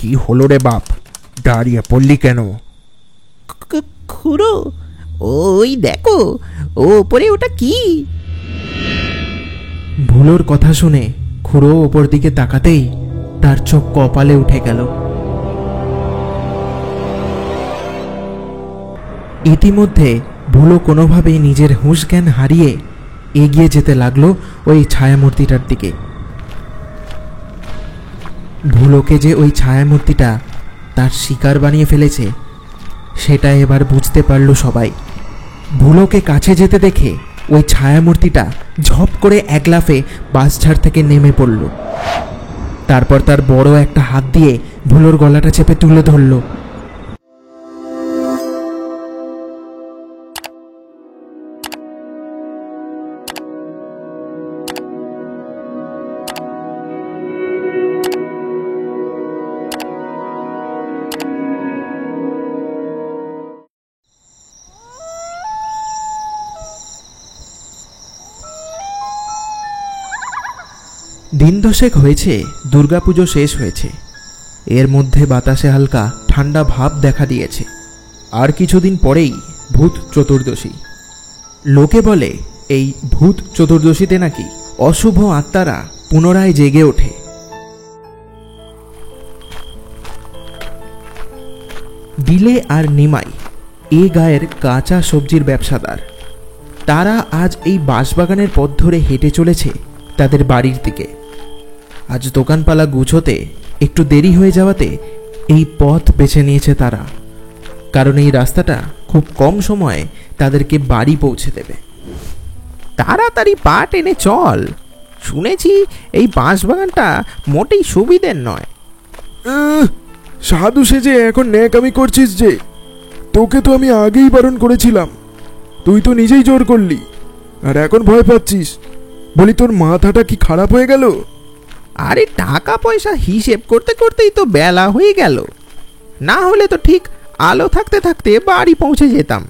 কি হলো রে বাপ, দাঁড়িয়ে পড়লি কেন? খুড়ো, ওই দেখো ওপরে ওটা কি? ভুলোর কথা শুনে খুড়ো ওপর দিকে তাকাতেই তার চোখ কপালে উঠে গেল। ইতিমধ্যে ভুলো কোনোভাবেই নিজের হুঁশ জ্ঞান হারিয়ে এগিয়ে যেতে লাগলো ওই ছায়ামূর্তিটার দিকে। ভুলোকে যে ওই ছায়ামূর্তিটা তার শিকার বানিয়ে ফেলেছে সেটা এবার বুঝতে পারল সবাই। ভুলোকে কাছে যেতে দেখে ওই ছায়ামূর্তিটা ঝপ করে এক লাফে বাসঝাড় থেকে নেমে পড়ল। তারপর তার বড় একটা হাত দিয়ে ভুলোর গলাটা চেপে তুলে ধরল। দিন দশেক হয়েছে দুর্গাপুজো শেষ হয়েছে। এর মধ্যে বাতাসে হালকা ঠান্ডা ভাব দেখা দিয়েছে। আর কিছুদিন পরেই ভূত চতুর্দশী। লোকে বলে এই ভূত চতুর্দশীতে নাকি অশুভ আত্মারা পুনরায় জেগে ওঠে। বিলে আর নিমাই এ গায়ের কাঁচা সবজির ব্যবসাদার। তারা আজ এই বাঁশবাগানের পথ ধরে হেঁটে চলেছে তাদের বাড়ির দিকে। আজ দোকানপালা গুছোতে একটু দেরি হয়ে যাওয়াতে এই পথ বেছে নিয়েছে তারা, কারণ এই রাস্তাটা খুব কম সময়ে তাদেরকে বাড়ি পৌঁছে দেবে। তাড়াতাড়ি পা টেনে চল, শুনেছি এই বাঁশবাগানটা মোটেই সুবিধের নয়। সাধু সেজে এখন ন্যাকামি করছিস যে? তোকে তো আমি আগেই বারণ করেছিলাম, তুই তো নিজেই জোর করলি, আর এখন ভয় পাচ্ছিস। বলি, তোর মাথাটা কি খারাপ হয়ে গেল? আরে টাকা পয়সা হিসেব করতে করতেই তো বেলা হয়ে গেল, না হলে তো ঠিক আলো থাকতে থাকতে বাড়ি পৌঁছে যেতাম।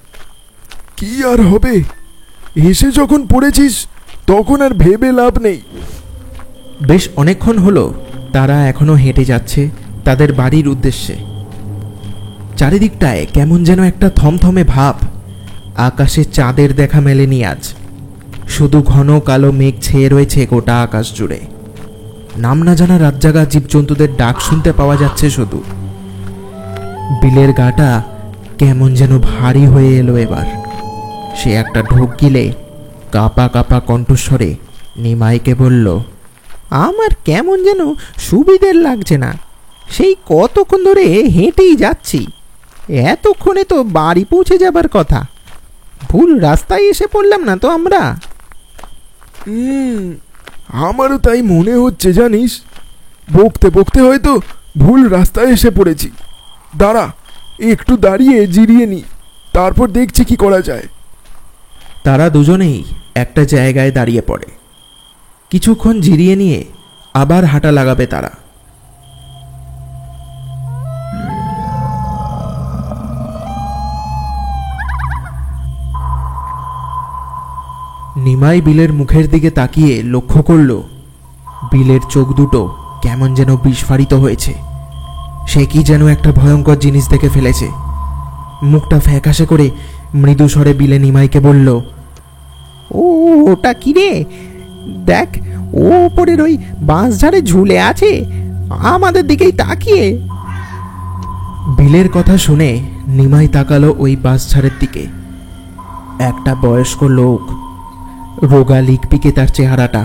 কি আর হবে, এসে যখন পড়েছিস তখন আর ভেবে লাভ নেই। বেশ অনেকক্ষণ হলো তারা এখনো হেঁটে যাচ্ছে তাদের বাড়ির উদ্দেশ্যে। চারিদিকটায় কেমন যেন একটা থমথমে ভাব। আকাশে চাঁদের দেখা মেলেনি আজ, শুধু ঘন কালো মেঘ ছেয়ে রয়েছে গোটা আকাশ জুড়ে। নাম না জানা রাতজাগা জীবজন্তুদের ডাক শুনতে পাওয়া যাচ্ছে শুধু। বিলের গাটা কেমন যেন ভারী হয়ে এলো এবার। সে একটা ঢোক গিলে কাঁপা কাঁপা কণ্ঠস্বরে নিমাইকে বলল, আমার কেমন যেন সুবিধের লাগছে না, সেই কতক্ষণ ধরে হেঁটেই যাচ্ছি, এতক্ষণে তো বাড়ি পৌঁছে যাবার কথা। ভুল রাস্তায় এসে পড়লাম না তো আমরা? আমারও তাই মনে হচ্ছে জানিস, বকতে বকতে হয়তো ভুল রাস্তায় এসে পড়েছি। দাঁড়া, একটু দাঁড়িয়ে জিরিয়ে নি, তারপর দেখছি কি করা যায়। তারা দুজনেই একটা জায়গায় দাঁড়িয়ে পড়ে। কিছুক্ষণ জিরিয়ে নিয়ে আবার হাঁটা লাগাবে তারা। নিমাই বিলের মুখের দিকে তাকিয়ে লক্ষ্য করল বিলের চোখ দুটো কেমন যেন বিস্ফারিত হয়েছে। সে কি যেন একটা ভয়ঙ্কর জিনিস দেখে ফেলেছে। মুখটা ফ্যাকাশে করে মৃদু স্বরে বিলে নিমাইকে বলল, ওটা কি রে? দেখ, ও ওপরের ওই বাঁশঝাড়ে ঝুলে আছে, আমাদের দিকেই তাকিয়ে। বিলের কথা শুনে নিমাই তাকালো ওই বাঁশঝাড়ের দিকে। একটা বয়স্ক লোক, রোগা লিকপিকে তার চেহারাটা,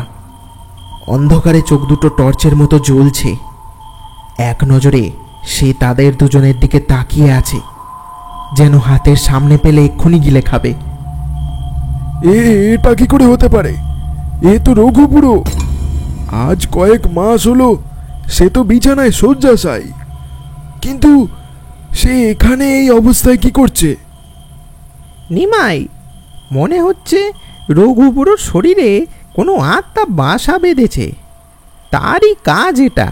অন্ধকারে চোখ দুটো টর্চের মতো জ্বলছে। এক নজরে সে তাদের দুজনের দিকে তাকিয়ে আছে, যেন হাতের সামনে পেলে এক্ষুনি গিলে খাবে। এটা কি করে হতে পারে? এ তো রঘু বুড়ো। আজ কয়েক মাস হলো সে তো বিছানায় শয্যাশায়ী, কিন্তু সে এখানে এই অবস্থায় কি করছে? নিমাই, মনে হচ্ছে রঘু বুড়োর শরীরে কোনো আত্মা বাসা বেঁধেছে, তারই কাজ এটা।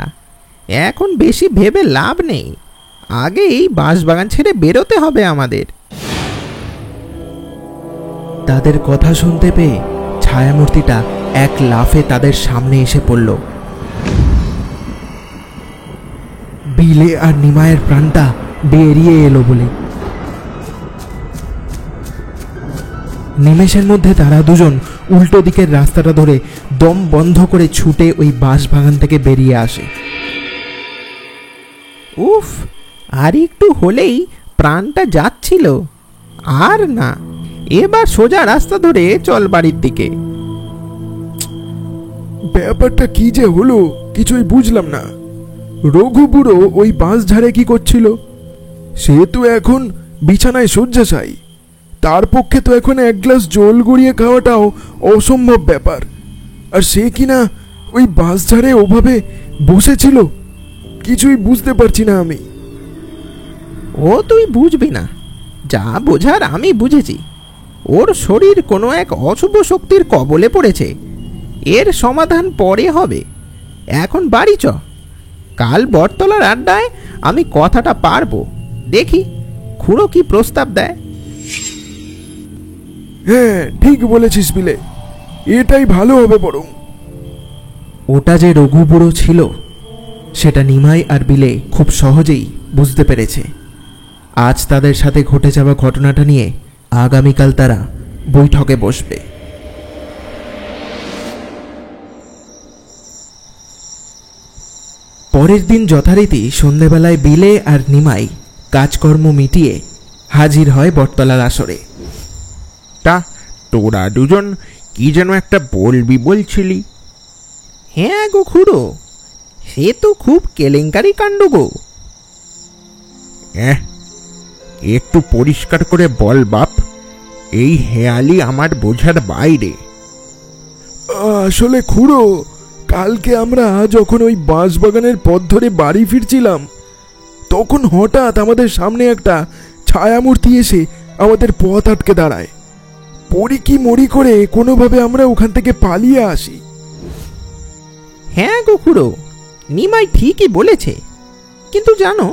এখন বেশি ভেবে লাভ নেই, আগে এই বাঁশবাগান ছেড়ে বেরোতে হবে আমাদের। তাদের কথা শুনতে পেয়ে ছায়ামূর্তিটা এক লাফে তাদের সামনে এসে পড়ল। বিলে আর নিমাইয়ের প্রাণটা বেরিয়ে এলো বলে। নিমেষের মধ্যে তারা দুজন উল্টো দিকের রাস্তাটা ধরে দম বন্ধ করে ছুটে ওই বাঁশ বাগান থেকে বেরিয়ে আসে। উফ, আর একটু হলেই প্রাণটা যাচ্ছিল। আর না, এবার সোজা রাস্তা ধরে চল বাড়ির দিকে। ব্যাপারটা কি যে হলো কিছুই বুঝলাম না। রঘু বুড়ো ওই বাঁশ ঝাড়ে কি করছিল? সে তো এখন বিছানায় শয্যাশায়ী। তার পক্ষে তো এখন এক গ্লাস জল গড়িয়ে খাওয়াটাও অসম্ভব ব্যাপার। আর সে কিনা ওই বাঁশ ঝাড়ে ওভাবে বসেছিল। কিছুই বুঝতে পারছি না আমি। ও তুই বুঝবি না, যা বোঝার আমি বুঝেছি। ওর শরীর কোনো এক অশুভ শক্তির কবলে পড়েছে। এর সমাধান পরে হবে। এখন বাড়ি চ, কাল বটতলার আড্ডায় আমি কথাটা পারবো। দেখি খুড়ো কি প্রস্তাব দেয়। হ্যাঁ, ঠিক বলেছিস বিলে, এটাই ভালো হবে বরং। ওটা যে রঘু বুড়ো ছিল সেটা নিমাই আর বিলে খুব সহজেই বুঝতে পেরেছে। আজ তাদের সাথে ঘটে যাওয়া ঘটনাটা নিয়ে আগামীকাল তারা বৈঠকে বসবে। পরের দিন যথারীতি সন্ধেবেলায় বিলে আর নিমাই কাজকর্ম মিটিয়ে হাজির হয় বটতলার আসরে। তা তোরা দুজন কি যেন একটা বলবি বলছিলি? হ্যাঁ গো খুড়ো, সে তো খুব কেলেঙ্কারি কাণ্ড গো। একটু পরিষ্কার করে বল বাপ, এই হেয়ালি আমার বোঝার বাইরে। আসলে খুড়ো, কালকে আমরা যখন ওই বাঁশবাগানের পথ ধরে বাড়ি ফিরছিলাম, তখন হঠাৎ আমাদের সামনে একটা ছায়ামূর্তি এসে আমাদের পথ আটকে দাঁড়ায়। পড়ি কি মরি করে কোনোভাবে আমরা ওখান থেকে পালিয়ে আসি। হ্যাঁ গো খুড়ো, নিমাই ঠিকই বলেছে। কিন্তু জানো,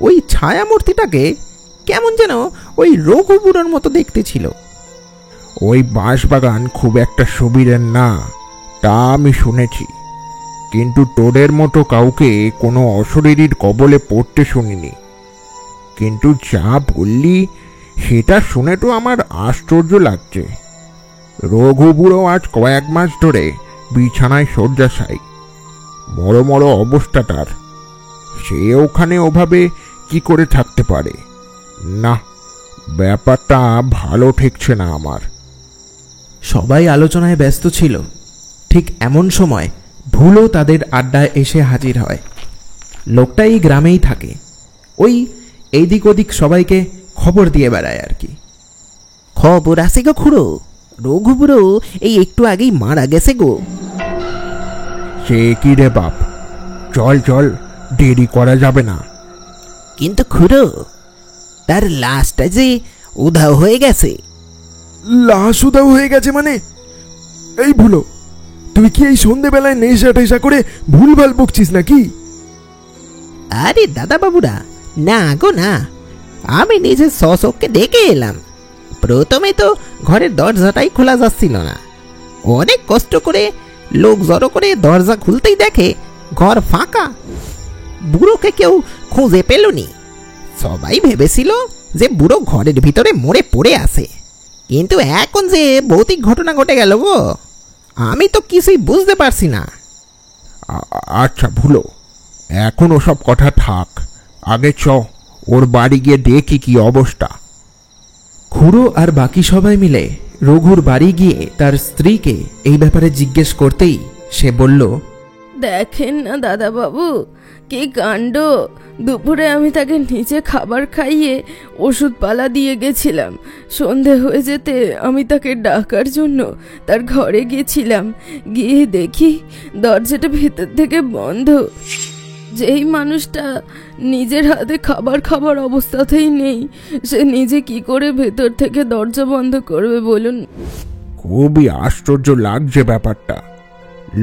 ওই ছায়ামূর্তিটাকে কেমন যেন ওই রঘু বুড়োর মতো দেখতে ছিল। ওই বাঁশবাগান খুব একটা সুবিধের না, তা আমি শুনেছি। কিন্তু তোদের মতো কাউকে কোনো অশরীরীর কবলে পড়তে শুনিনি। কিন্তু যা বললি সেটা শুনে তো আমার আশ্চর্য লাগছে। রঘু বুড়ো আজ কয়েক মাস ধরে বিছানায় শয্যাশায়ী। মরো মরো অবস্থা তার। সে ওখানে ওভাবে কি করে থাকতে পারে? না, ব্যাপারটা ভালো ঠেকছে না আমার। সবাই আলোচনায় ব্যস্ত ছিল। ঠিক এমন সময় ভুলও তাদের আড্ডায় এসে হাজির হয়। লোকটা এই গ্রামেই থাকে, ওই এইদিক ওদিক সবাইকে খবর দিয়ে বেড়ায় আর কি। খবর আছে গো খুড়ো, রঘু বুড়ো এই একটু আগেই মারা গেছে গো। সে কি রে বাপ, চল চল, দেরি করা যাবে না। কিন্তু খুড়ো, তার লাশটা যে উধাও হয়ে গেছে। লাশ উধাও হয়ে গেছে মানে? এই ভুলো, তুই কি এই সন্ধেবেলায় নেশা টেশা করে ভুলভাল বকছিস নাকি? আরে দাদা বাবুরা, না গো না, আমি নিজের স্বচক্ষে দেখে এলাম। প্রথমে তো ঘরের দরজাটাই খোলা যাচ্ছিল না। অনেক কষ্ট করে লোক জড়ো করে দরজা খুলতেই দেখে ঘর ফাঁকা। বুড়োকে কেউ খুঁজে পেলনি। সবাই ভেবেছিল যে বুড়ো ঘরের ভিতরে মরে পড়ে আছে। কিন্তু এখন যে ভৌতিক ঘটনা ঘটে গেল গো, আমি তো কিছুই বুঝতে পারছি না। আচ্ছা ভুলো, এখন ওসব কথা থাক। আগে চ, ওর বাড়ি গিয়ে দেখি কি অবস্থা। খুড়ো আর বাকি সবাই মিলে রঘুর বাড়ি গিয়ে তার স্ত্রীকে এই ব্যাপারে জিজ্ঞেস করতেই সে বলল, দেখেন না দাদা বাবু, কি কাণ্ড। দুপুরে আমি তাকে নিচে খাবার খাইয়ে ওষুধপালা দিয়ে গেছিলাম। সন্ধে হয়ে যেতে আমি তাকে ডাকার জন্য তার ঘরে গিয়েছিলাম। গিয়ে দেখি দরজাটা ভেতর থেকে বন্ধ। যেই মানুষটা নিজের হাতে খাবার খাবার অবস্থাতেই নেই, সে নিজে কি করে ভেতর থেকে দরজা বন্ধ করবে বলুন? খুবই আশ্চর্য লাগছে ব্যাপারটা।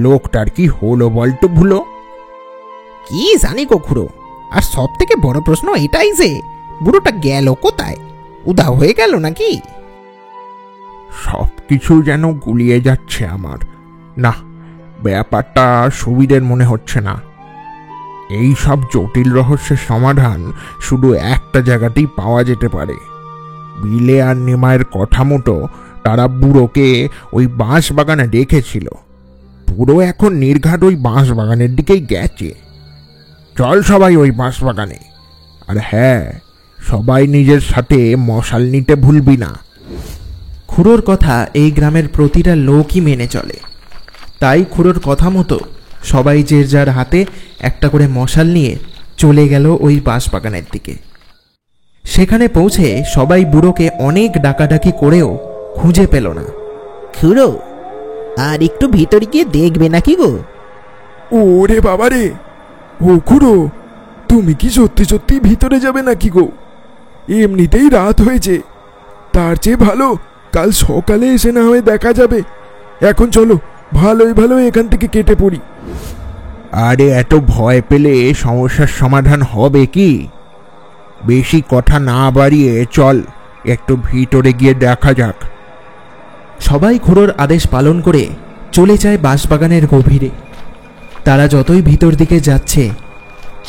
লোকটার কি হলো বলতো ভুলো? কি জানি গো খুড়ো, আর সব থেকে বড় প্রশ্ন এটাই যে বুড়োটা গেল কোথায়? উধাও হয়ে গেল নাকি? সব কিছু যেন গুলিয়ে যাচ্ছে আমার। না, ব্যাপারটা সুবিধের মনে হচ্ছে না। এই সব জটিল রহস্যের সমাধান শুধু একটা জায়গাতেই পাওয়া যেতে পারে। বিলে আর নিমাইয়ের কথা মতো তারা বুড়োকে ওই বাঁশ বাগানে রেখেছিল। বুড়ো এখন নির্ঘাত ওই বাঁশ বাগানের দিকেই গেছে। চল সবাই ওই বাঁশ বাগানে। আর হ্যাঁ, সবাই নিজের সাথে মশাল নিতে ভুলবি না। খুড়োর কথা এই গ্রামের প্রতিটা লোকই মেনে চলে। তাই খুড়োর কথা মতো সবাই যে যার হাতে একটা করে মশাল নিয়ে চলে গেল ওই বাঁশবাগানের দিকে। সেখানে পৌঁছে সবাই বুড়োকে অনেক ডাকাডাকি করেও খুঁজে পেল না। খুড়ো, আর একটু ভিতরে গিয়ে দেখবে নাকি গো? ওরে বাবা রে, ও খুড়ো, তুমি কি সত্যি সত্যি ভিতরে যাবে নাকি গো? এমনিতেই রাত হয়েছে, তার চেয়ে ভালো কাল সকালে এসে না হয়ে দেখা যাবে। এখন চলো, ভালোই এখান থেকে কেটে পড়ি। আরে এত ভয় পেলে সমস্যার সমাধান হবে কি? বেশি কথা না বাড়িয়ে চল একটু ভিতরে গিয়ে দেখা যাক। সবাই খুড়োর আদেশ পালন করে চলে যায় বাঁশবাগানের গভীরে। তারা যতই ভিতর দিকে যাচ্ছে,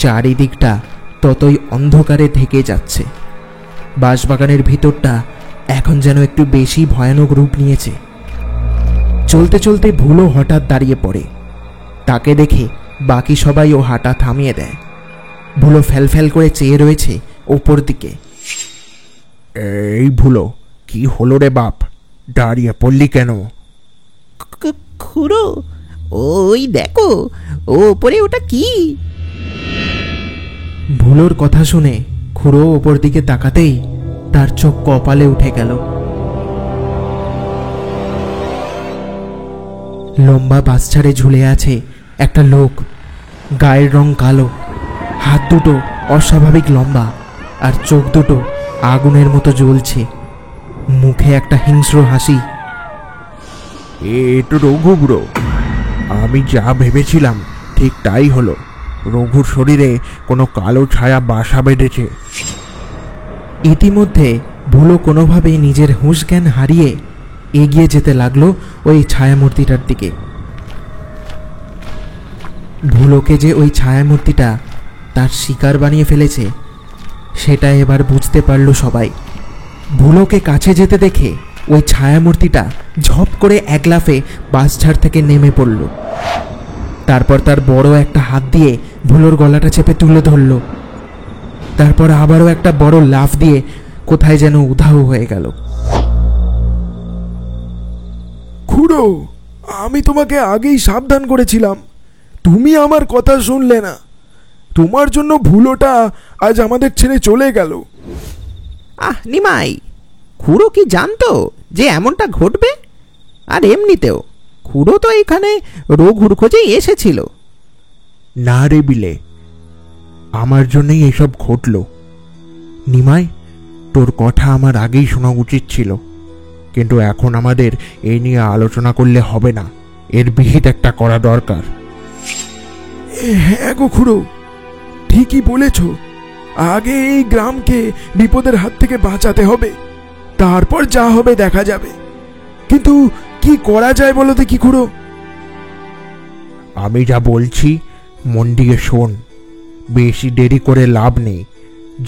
চারিদিকটা ততই অন্ধকারে ঢেকে যাচ্ছে। বাঁশবাগানের ভিতরটা এখন যেন একটু বেশি ভয়ানক রূপ নিয়েছে। চলতে চলতে ভুলো হঠাৎ দাঁড়িয়ে পড়ে। তাকে দেখে বাকি সবাই ও হাঁটা থামিয়ে দেয়। ভুলো ফ্যাল করে চেয়ে রয়েছে ওপর দিকে। এই ভুলো, কি হলো রে বাপ? দাঁড়িয়ে পড়লি কেন? খুড়ো, ওই দেখো ওপরে ওটা কি? ভুলোর কথা শুনে খুড়ো ওপর দিকে তাকাতেই তার চোখ কপালে উঠে গেল। লম্বা বাঁশঝাড়ে ঝুলে আছে একটা লোক। গায়ের রং কালো, হাত দুটো অস্বাভাবিক লম্বা, আর চোখ দুটো আগুনের মতো জ্বলছে। মুখে একটা হিংস্র হাসি। এ তো রঘু বুড়ো। আমি যা ভেবেছিলাম ঠিক তাই হলো। রঘুর শরীরে কোনো কালো ছায়া বাসা বেঁধেছে। ইতিমধ্যে ভুলো কোনোভাবেই নিজের হুঁশ জ্ঞান হারিয়ে এগিয়ে যেতে লাগলো ওই ছায়ামূর্তিটার দিকে। ভুলোকে যে ওই ছায়ামূর্তিটা তার শিকার বানিয়ে ফেলেছে সেটা এবার বুঝতে পারল সবাই। ভুলোকে কাছে যেতে দেখে ওই ছায়ামূর্তিটা ঝপ করে এক লাফে বাঁশঝাড় থেকে নেমে পড়ল। তারপর তার বড় একটা হাত দিয়ে ভুলোর গলাটা চেপে তুলে ধরল। তারপর আবারও একটা বড় লাফ দিয়ে কোথায় যেন উধাও হয়ে গেল। খুড়ো, আমি তোমাকে আগেই সাবধান করেছিলাম, তুমি আমার কথা শুনলে না। তোমার জন্য ভুলোটা আজ আমাদের ছেড়ে চলে গেল। নিমাই, খুড়ো কি জানতো যে এমনটা ঘটবে? আর এমনিতেও খুড়ো তো এখানে রঘুর খোঁজেই এসেছিল। না রে বিলে, আমার জন্যই এসব ঘটল। নিমাই, তোর কথা আমার আগেই শোনা উচিত ছিল, কিন্তু এখন আমাদের এই নিয়ে আলোচনা করলে হবে না। এর বিহিত একটা করা দরকার। হ্যাঁ গো খুড়ো, ঠিকই বলেছ। আগে এই গ্রামকে বিপদের হাত থেকে বাঁচাতে হবে, তারপর যা হবে দেখা যাবে। কিন্তু কি করা যায় বলো দেখি খুড়ো? আমি যা বলছি মন দিয়ে শোন। বেশি দেরি করে লাভ নেই।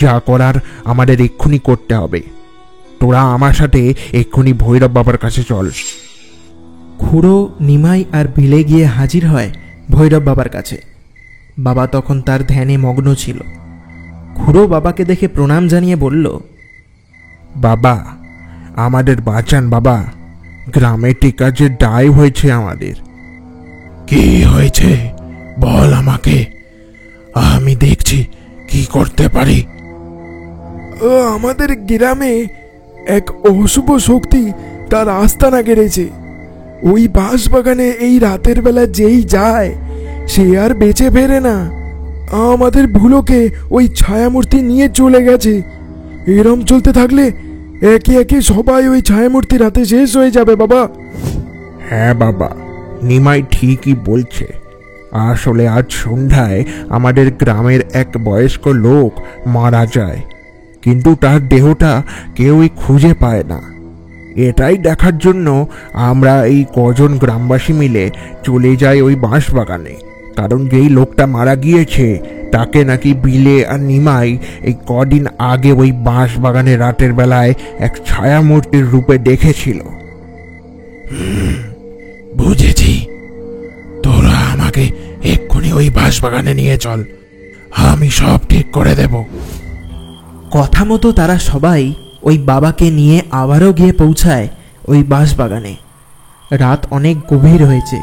যা করার আমাদের এক্ষুনি করতে হবে। তোরা আমার সাথে এক্ষুনি ভৈরব বাবার কাছে চল। খুড়ো, নিমাই আর বিলে গিয়ে হাজির হয় ভৈরব বাবার কাছে। বাবা তখন তার ধ্যানে মগ্ন ছিল। খুড়ো বাবাকে দেখে প্রণাম জানিয়ে বলল, বাবা, আমাদের বাঁচান বাবা। গ্রামে টিকাজের দায় হয়েছে আমাদের। কি হয়েছে বল আমাকে, আমি দেখছি কি করতে পারি। আমাদের গ্রামে এক অশুভ শক্তি তার আস্তানা গেড়েছে। ওই বাঁশবাগানে এই রাতের বেলা যেই যায় সে আর বেঁচে ফেরে না। আমাদের ভুলোকে ওই ছায়ামূর্তি নিয়ে চলে গেছে। এরম চলতে থাকলে একে একে সবাই ওই ছায়ামূর্তির হাতে শেষ হয়ে যাবে বাবা। হ্যাঁ বাবা, নিমাই ঠিকই বলছে। আসলে আজ সন্ধ্যায় আমাদের গ্রামের এক বয়স্ক লোক মারা যায়, কিন্তু তার দেহটা কেউই খুঁজে পায় না। এটাই দেখার জন্য আমরা এই কজন গ্রামবাসী মিলে চলে যাই ওই বাঁশবাগানে। কারণ যেই লোকটা মারা গিয়েছে তাকে নাকি বিলে আর নিমাই এই কদিন আগে ওই বাঁশ বাগানে রাতের বেলায় এক ছায়ামূর্তির রূপে দেখেছিল। বুঝেছি, তোরা আমাকে এক্ষুনি ওই বাঁশ বাগানে নিয়ে চল, আমি সব ঠিক করে দেব। কথা মতো তারা সবাই ওই বাবাকে নিয়ে আবারও গিয়ে পৌঁছায় ওই বাঁশবাগানে। রাত অনেক গভীর হয়েছে।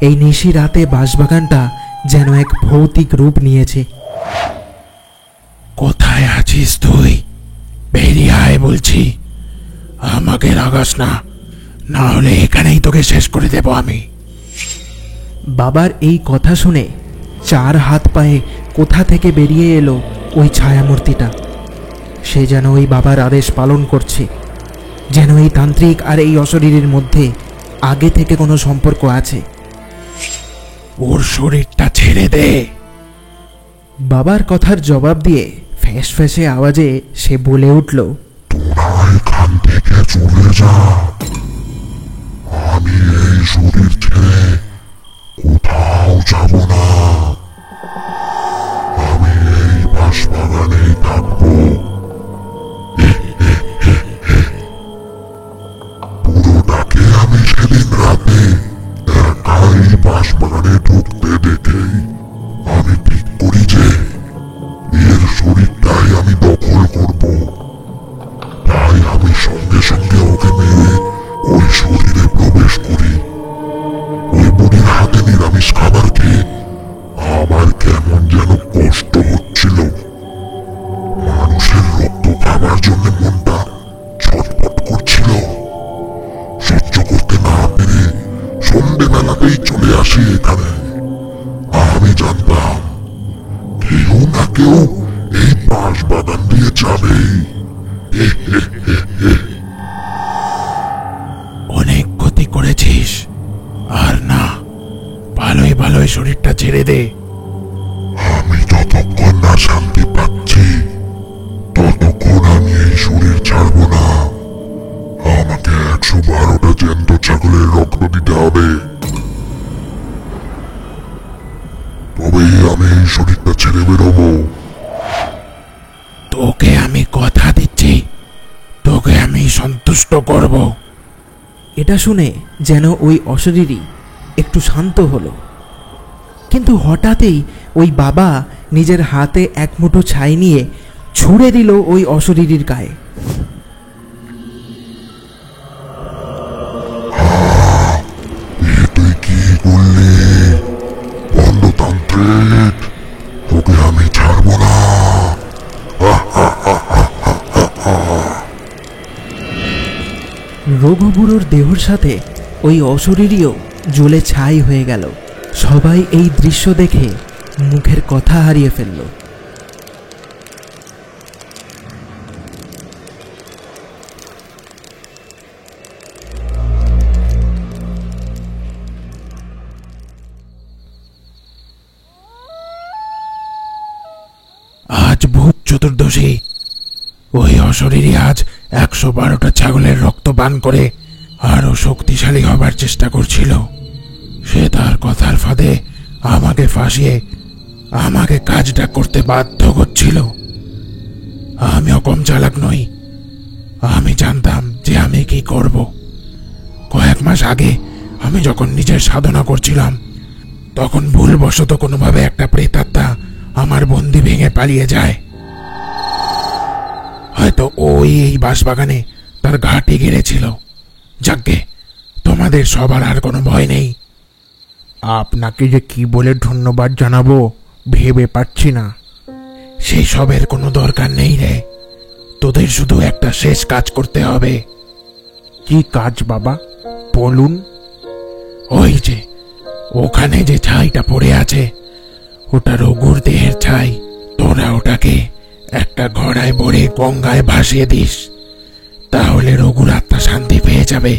এই নিশি রাতে বাঁশবাগানটা যেন এক ভৌতিক রূপ নিয়েছে। কোথায় আছিস তুই? বেরিয়ে আয় বলছি, আমাকে রাগাস না, না হলে এখানেই তোকে শেষ করে দেব আমি। বাবার এই কথা শুনে চার হাত পায়ে কোথা থেকে বেরিয়ে এলো ওই ছায়ামূর্তিটা। সে যেন ওই বাবার আদেশ পালন করছে, যেন এই তান্ত্রিক আর এই অশরীরের মধ্যে আগে থেকে কোনো সম্পর্ক আছে। ওর শরীরটা ছেড়ে দে। বাবার কথার জবাব দিয়ে ফ্যাঁস ফ্যাঁসে আওয়াজে সে বলে উঠল, তোরা এখান থেকে চলে যা, আমি এই শরীর ছেড়ে কোথাও যাব না, আমি এই বাঁশবাগানেই থাকবো। পুরোটাকে আমি সেদিন রাতে একাই বাঁশবাগানে ঢুকতে দেখেই আমি ঠিক করি যে এর শরীরটাই আমি দখল করব। তাই আমি সঙ্গে সঙ্গে ওকে মেরে ওই শরীরে প্রবেশ করি। ওই বুড়ির হাতে নিরামিষ খাবার খেয়ে আমার কেমন যেন কষ্ট হচ্ছিল। মানুষের রক্ত খাবার জন্য মনটা ছটফট করছিল। সহ্য করতে না পেরে সন্ধ্যেবেলাতেই চলে আসি এখানে। আমি জানতাম কেউ না কেউ এই বাঁশবাগান দিয়ে যাবেই। অনেক ক্ষতি করেছিস, আর না, ভালোই ভালোই শরীরটা ছেড়ে দে। আমি যতক্ষণ না শান্তি পাচ্ছি ততক্ষণ আমি এই শরীর ছাড়বো না। আমাকে 112টা জ্যান্ত ছাগলের রক্ত দিতে হবে, তবেই আমি এই শরীরটা ছেড়ে বেরোবো। তোকে আমি কথা দিচ্ছি, তোকে আমি সন্তুষ্ট করব। এটা শুনে যেন ওই অশরীরী একটু শান্ত হলো। কিন্তু হঠাৎই ওই বাবা নিজের হাতে এক মুঠো ছাই নিয়ে ছুঁড়ে দিল ওই অশরীরীর গায়ে। তুই কি করলি বন্ধতান্ত্রিক? তোকে আমি ছাড়বো না। রঘুবুড়োর দেহর সাথে ওই অশরীরীও জ্বলে ছাই হয়ে গেল। সবাই এই দৃশ্য দেখে মুখের কথা হারিয়ে ফেলল। আজ ভূত চতুর্দশী। ওই অশরীরী আজ 112টা ছাগলের রক্ত পান করে আরো শক্তিশালী হবার চেষ্টা করছিল। সে তার কথার ফাঁদে আমাকে ফাঁসিয়ে আমাকে কাজটা করতে বাধ্য করছিল। আমিও কম চালাক নই। আমি জানতাম যে আমি কি করব। কয়েক মাস আগে আমি যখন নিজের সাধনা করছিলাম, তখন ভুলবশত কোনোভাবে একটা প্রেতাত্মা আমার বন্দি ভেঙে পালিয়ে যায়। হয়তো ওই এই বাঁশবাগানে তার ঘাটি গেড়েছিল। যাকগে, তোমাদের সবার আর কোনো ভয় নেই। আপনাকে যে কি বলে ধন্যবাদ জানাবো ভেবে পাচ্ছি না। সেই সবের কোনো দরকার নেই রে, তোদের শুধু একটা শেষ কাজ করতে হবে। কি কাজ বাবা, বলুন। ওই যে ওখানে যে ছাইটা পড়ে আছে, ওটা রঘুর দেহের ছাই। তোরা ওটাকে একটা ঘড়ায় ভরে গঙ্গায় ভাসিয়ে দিস, তাহলে রঘুর আত্মা শান্তি পেয়ে যাবে।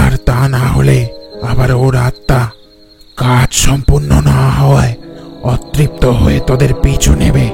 আর তা না হলে আবার ওর আত্মা কাজ সম্পূর্ণ না হওয়ায় অতৃপ্ত হয়ে তোদের পিছু নেবে।